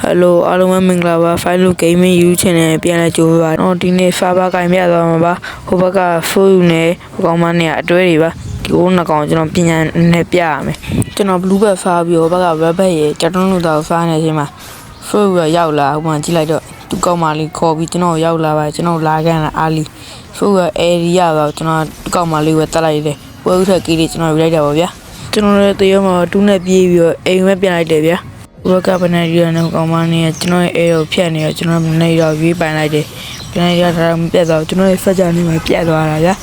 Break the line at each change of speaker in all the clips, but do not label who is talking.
Hello အားလုံးပဲမင်္ဂလာပါ File Gaming YouTube Channel ပြန်လည်ကြိုးပါတော့ဒီနေ့ server ကင်ပြသွားမှာပါဟိုဘက်က full နဲ့ဟိုကောင်မနဲ့အတွဲတွေပါဒီကိုနှစ်ကောင်ကျွန်တော်ပြင်ညာနဲ့ပြရမယ်ကျွန်တော် blue bag ဖားပြီးဟိုဘက်က red bag ရဲ့ကျွန်တော်တို့တော့ဖားနေချိန်မှာ full ရရောက်လာဟိုမှာကြည့်လိုက်တော့သူကောင်မလေးခေါ်ပြီးကျွန်တော်ရောက်လာပါကျွန်တော်လာကန်လာအားလီ full ရ area ပါကျွန်တော်သူကောင်မလေးပဲတက်လိုက်တယ်ပွဲဥထက်ကီးလေးကျွန်တော်ယူလိုက်တာပါဗျာကျွန်တော်လည်းတရောမှာတူးနဲ့ပြေးပြီးတော့အိမ်ပဲပြန်လိုက်တယ်ဗျာဘကပနေရီနဲ့ကောင်မနေကျွန်တော်ရဲ့အဲကိုဖြတ်နေတော့ကျွန်တော်နေတော့ရွေးပိုင်လိုက်တယ်ပြန်ရတာမပြတ်တော့ကျွန်တော်ရဲ့ဖက်ကြနေမှာပြတ်သွားတာဗျာ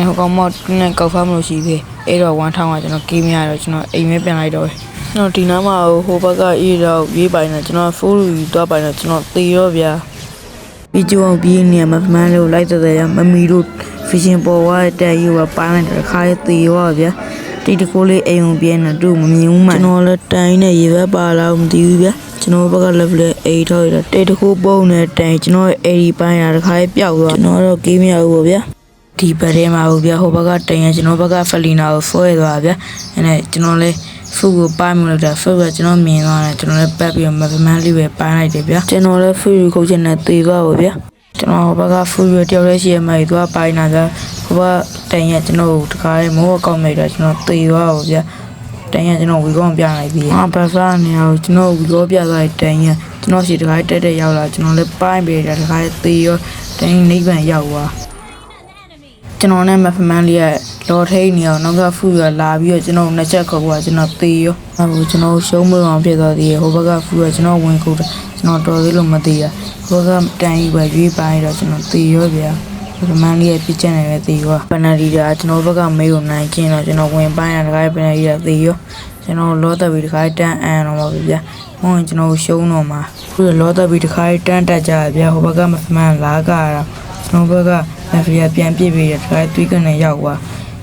ဟိုကောင်မနဲ့ကောက်ဖမ်းမလို့ရှိသေးအဲတော့1000ကကျွန်တော်ကေးမရတော့ကျွန်တော်အိမ်မဲပြန်လိုက်တော့ကျွန်တော်ဒီနားမှာဟိုဘက်ကအေးတော့ရွေးပိုင်နေကျွန်တော်ဖိုးလူသွားပိုင်တော့ကျွန်တော်သေရောဗျာပြီးကြအောင်ပြီးနေမှာမှန်းလို့လိုက်တဲ့ရမမီတို့ဖီရှင်ပေါ်ဝါတဲ့ယူပါပိုင်းလိုက်တဲ့ခါရဲ့သေရောဗျာဒီတကိုးလေးအိမ်ုံပြင်းနေတို့မမြင်ဘူးမှကျွန်တော်လည်းတိုင်းနဲ့ရေဘက်ပါလာမသိဘူးဗျာကျွန်တော်ဘက်က level 8ထောက်ရတာတေတကိုးပုံနဲ့တိုင်ကျွန်တော်ရဲ့ AD ပိုင်းတာတခါလေးပျောက်သွားကျွန်တော်တော့ကေးမရဘူးပေါ့ဗျာဒီဘက်ထဲမှာဟုတ်ဗျာဟိုဘက်ကတိုင်ရကျွန်တော်ဘက်ကဖလီနာကိုဆွဲသွားဗျာအဲ့နဲ့ကျွန်တော်လည်းဖူကိုပိုင်းမလို့တာဖူကကျွန်တော်မြင်သွားတယ်ကျွန်တော်လည်းပတ်ပြီးမပမန်းလေးပဲပိုင်းလိုက်တယ်ဗျာကျွန်တော်လည်းဖူကိုခုတ်ချင်တဲ့သေသွားပါဗျာကျွန်တော်ဘက်ကဖူရတယောက်လေးရှိရမှသူကပိုင်းတာကဟိုဘက်တိုင်ရကျွန်တော်တခါလေးမိုးအကောက်မိတာကျွန်တော်သေသွားပါဗျာတိုင်ရကျွန်တော်ဝီကောင်းပြလိုက်ပြီးဘက်ဖားနေအောင်ကျွန်တော်ဝီကောပြသွားတိုင်ရကျွန်တော်စီတခါတက်တက်ရောက်လာကျွန်တော်လည်းပိုင်းပေးတာတခါလေးသေရောတိုင်နိဗ္ဗာန်ရောက်သွားကျွန်တော်နဲ့မဖမန်းလေးကလော်ထိန်နေအောင်နောက်ကဖူရလာပြီးတော့ကျွန်တော်နှစ်ချက်ခုတ်သွားကျွန်တော်သေရောဟိုကျွန်တော်ရှုံးမလို့အောင်ဖြစ်သွားသေးတယ်ဟိုဘက်ကဖူရကျွန်တော်ဝင်ခုတ်တယ်ကျွန်တော်တော်သေးလို့မသေးရဟိုကတိုင်ပဲရွေးပိုင်းတော့ကျွန်တော်သေရောဗျာဒီမန်းလေးရဲ့ပြစ်ချက်နေပဲသေရောပနရီတာကျွန်တော်ဘက်ကမေးကိုနိုင်ကျင်းတော့ကျွန်တော်ဝင်ပိုင်းရတခါပနရီတာသေရောကျွန်တော်လောတက်ပြီးတခါတန်းအန်တော့ပါဗျာဟိုကျွန်တော်ရှုံးတော့မှာပြီးတော့လောတက်ပြီးတခါတန်းတက်ကြဗျာဟိုဘက်ကမမှန်လာကြတာကျွန်တော်ဘက်ကမဖီယာပြန်ပြစ်ပြီးတခါသွေးကနေရောက်သွား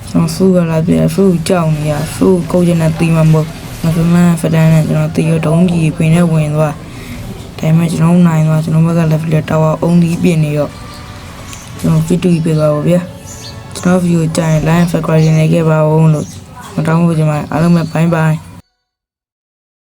ကျွန်တော်ဖူးကလာပြဖူးကြောက်နေရဖူးကိုကျနေတီးမှာမဟုတ်မမှန်ဖဒန်းနဲ့ကျွန်တော်သေရောဒုံးကြီးပြင်နဲ့ဝင်သွားဒါမှကျွန်တော်နိုင်သွားကျွန်တော်ဘက်က level တာဝါအုံးဒီပြင်နေတော့ကျွန်တော်ဗီဒီယိုပြသွားပါဗျာကျွန်တော်ဗီဒီယိုကြိုင် line subscribe နေခဲ့ပါဦးလို့မတောင်းဘူးကျွန်မအားလုံးပဲ bye bye